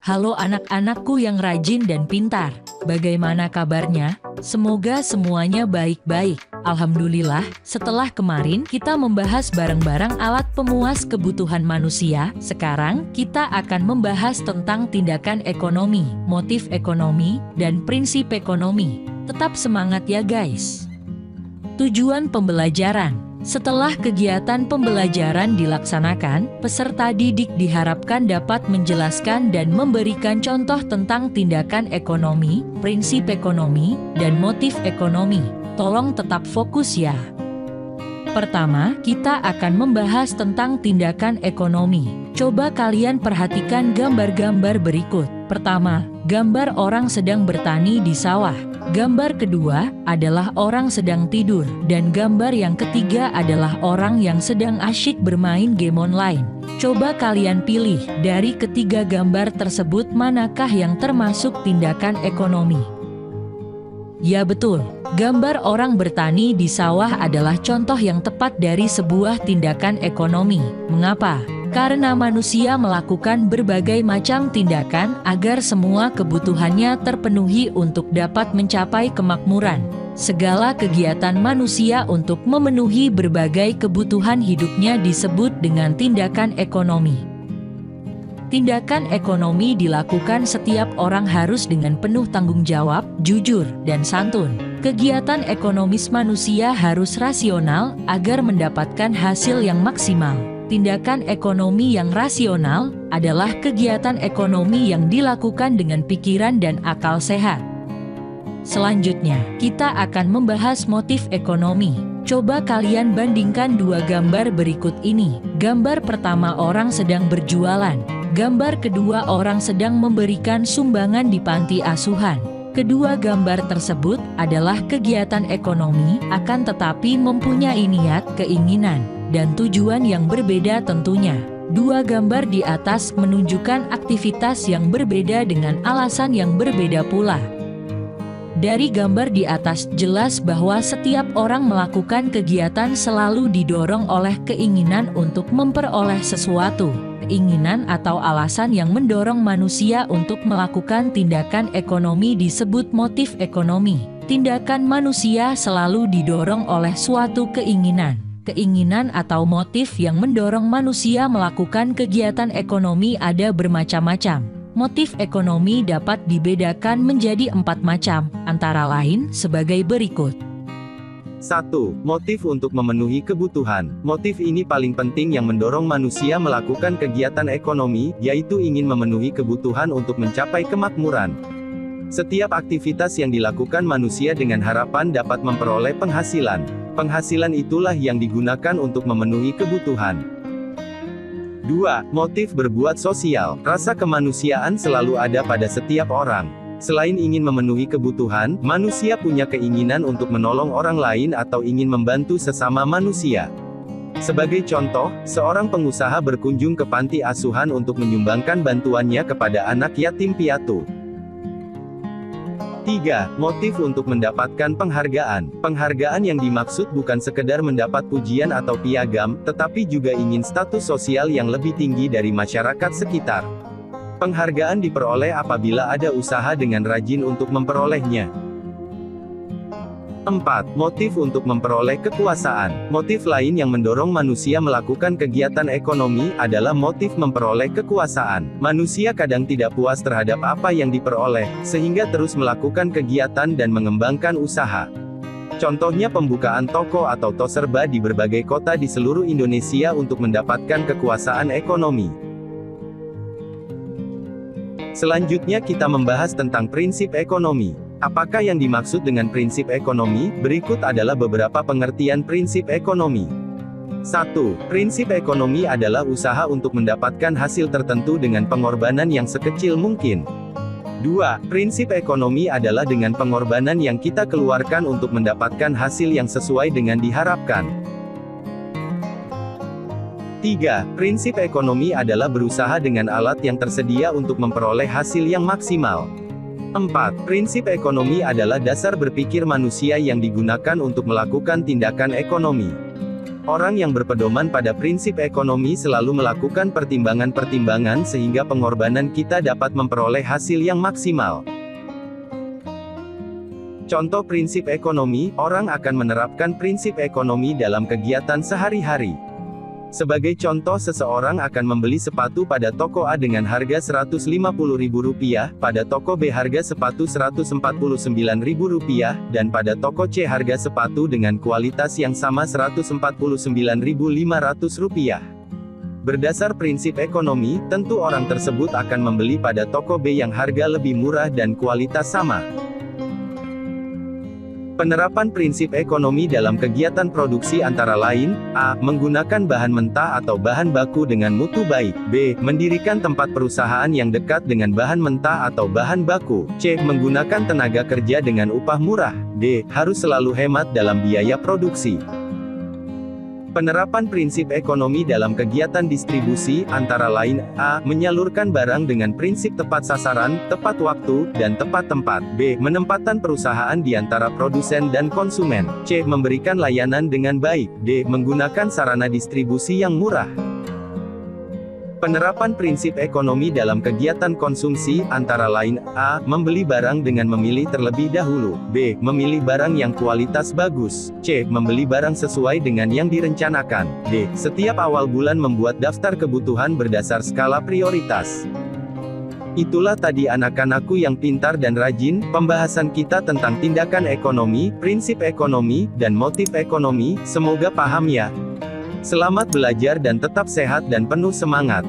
Halo anak-anakku yang rajin dan pintar. Bagaimana kabarnya? Semoga semuanya baik-baik. Alhamdulillah, setelah kemarin kita membahas bareng-bareng alat pemuas kebutuhan manusia, sekarang kita akan membahas tentang tindakan ekonomi, motif ekonomi, dan prinsip ekonomi. Tetap semangat ya guys. Tujuan pembelajaran. Setelah kegiatan pembelajaran dilaksanakan, peserta didik diharapkan dapat menjelaskan dan memberikan contoh tentang tindakan ekonomi, prinsip ekonomi, dan motif ekonomi. Tolong tetap fokus ya. Pertama, kita akan membahas tentang tindakan ekonomi. Coba kalian perhatikan gambar-gambar berikut. Pertama, gambar orang sedang bertani di sawah. Gambar kedua adalah orang sedang tidur, dan gambar yang ketiga adalah orang yang sedang asyik bermain game online. Coba kalian pilih dari ketiga gambar tersebut manakah yang termasuk tindakan ekonomi. Ya betul, gambar orang bertani di sawah adalah contoh yang tepat dari sebuah tindakan ekonomi. Mengapa? Karena manusia melakukan berbagai macam tindakan agar semua kebutuhannya terpenuhi untuk dapat mencapai kemakmuran. Segala kegiatan manusia untuk memenuhi berbagai kebutuhan hidupnya disebut dengan tindakan ekonomi. Tindakan ekonomi dilakukan setiap orang harus dengan penuh tanggung jawab, jujur, dan santun. Kegiatan ekonomis manusia harus rasional agar mendapatkan hasil yang maksimal. Tindakan ekonomi yang rasional adalah kegiatan ekonomi yang dilakukan dengan pikiran dan akal sehat. Selanjutnya, kita akan membahas motif ekonomi. Coba kalian bandingkan dua gambar berikut ini. Gambar pertama orang sedang berjualan. Gambar kedua orang sedang memberikan sumbangan di panti asuhan. Kedua gambar tersebut adalah kegiatan ekonomi, akan tetapi mempunyai niat, keinginan, dan tujuan yang berbeda tentunya. Dua gambar di atas menunjukkan aktivitas yang berbeda dengan alasan yang berbeda pula. Dari gambar di atas jelas bahwa setiap orang melakukan kegiatan selalu didorong oleh keinginan untuk memperoleh sesuatu. Keinginan atau alasan yang mendorong manusia untuk melakukan tindakan ekonomi disebut motif ekonomi. Tindakan manusia selalu didorong oleh suatu keinginan. Keinginan atau motif yang mendorong manusia melakukan kegiatan ekonomi ada bermacam-macam. Motif ekonomi dapat dibedakan menjadi 4 macam, antara lain sebagai berikut. 1. Motif untuk memenuhi kebutuhan. Motif ini paling penting yang mendorong manusia melakukan kegiatan ekonomi, yaitu ingin memenuhi kebutuhan untuk mencapai kemakmuran. Setiap aktivitas yang dilakukan manusia dengan harapan dapat memperoleh penghasilan. Penghasilan itulah yang digunakan untuk memenuhi kebutuhan. 2. Motif berbuat sosial. Rasa kemanusiaan selalu ada pada setiap orang. Selain ingin memenuhi kebutuhan, manusia punya keinginan untuk menolong orang lain atau ingin membantu sesama manusia. Sebagai contoh, seorang pengusaha berkunjung ke panti asuhan untuk menyumbangkan bantuannya kepada anak yatim piatu. 3. Motif untuk mendapatkan penghargaan. Penghargaan yang dimaksud bukan sekedar mendapat pujian atau piagam, tetapi juga ingin status sosial yang lebih tinggi dari masyarakat sekitar. Penghargaan diperoleh apabila ada usaha dengan rajin untuk memperolehnya. 4. Motif untuk memperoleh kekuasaan. Motif lain yang mendorong manusia melakukan kegiatan ekonomi adalah motif memperoleh kekuasaan. Manusia kadang tidak puas terhadap apa yang diperoleh, sehingga terus melakukan kegiatan dan mengembangkan usaha. Contohnya pembukaan toko atau toserba di berbagai kota di seluruh Indonesia untuk mendapatkan kekuasaan ekonomi. Selanjutnya kita membahas tentang prinsip ekonomi. Apakah yang dimaksud dengan prinsip ekonomi? Berikut adalah beberapa pengertian prinsip ekonomi. 1. Prinsip ekonomi adalah usaha untuk mendapatkan hasil tertentu dengan pengorbanan yang sekecil mungkin. 2. Prinsip ekonomi adalah dengan pengorbanan yang kita keluarkan untuk mendapatkan hasil yang sesuai dengan diharapkan. 3. Prinsip ekonomi adalah berusaha dengan alat yang tersedia untuk memperoleh hasil yang maksimal. 4. Prinsip ekonomi adalah dasar berpikir manusia yang digunakan untuk melakukan tindakan ekonomi. Orang yang berpedoman pada prinsip ekonomi selalu melakukan pertimbangan-pertimbangan sehingga pengorbanan kita dapat memperoleh hasil yang maksimal. Contoh prinsip ekonomi, orang akan menerapkan prinsip ekonomi dalam kegiatan sehari-hari. Sebagai contoh, seseorang akan membeli sepatu pada toko A dengan harga Rp150.000, pada toko B harga sepatu Rp149.000, dan pada toko C harga sepatu dengan kualitas yang sama Rp149.500. Berdasar prinsip ekonomi, tentu orang tersebut akan membeli pada toko B yang harga lebih murah dan kualitas sama. Penerapan prinsip ekonomi dalam kegiatan produksi antara lain, A. Menggunakan bahan mentah atau bahan baku dengan mutu baik. B. Mendirikan tempat perusahaan yang dekat dengan bahan mentah atau bahan baku. C. Menggunakan tenaga kerja dengan upah murah. D. Harus selalu hemat dalam biaya produksi. Penerapan prinsip ekonomi dalam kegiatan distribusi, antara lain, A. Menyalurkan barang dengan prinsip tepat sasaran, tepat waktu, dan tepat tempat. B. Menempatkan perusahaan di antara produsen dan konsumen. C. Memberikan layanan dengan baik. D. Menggunakan sarana distribusi yang murah. Penerapan prinsip ekonomi dalam kegiatan konsumsi, antara lain, A. Membeli barang dengan memilih terlebih dahulu. B. Memilih barang yang kualitas bagus. C. Membeli barang sesuai dengan yang direncanakan. D. Setiap awal bulan membuat daftar kebutuhan berdasar skala prioritas. Itulah tadi anak-anakku yang pintar dan rajin, pembahasan kita tentang tindakan ekonomi, prinsip ekonomi, dan motif ekonomi. Semoga paham ya. Selamat belajar dan tetap sehat dan penuh semangat.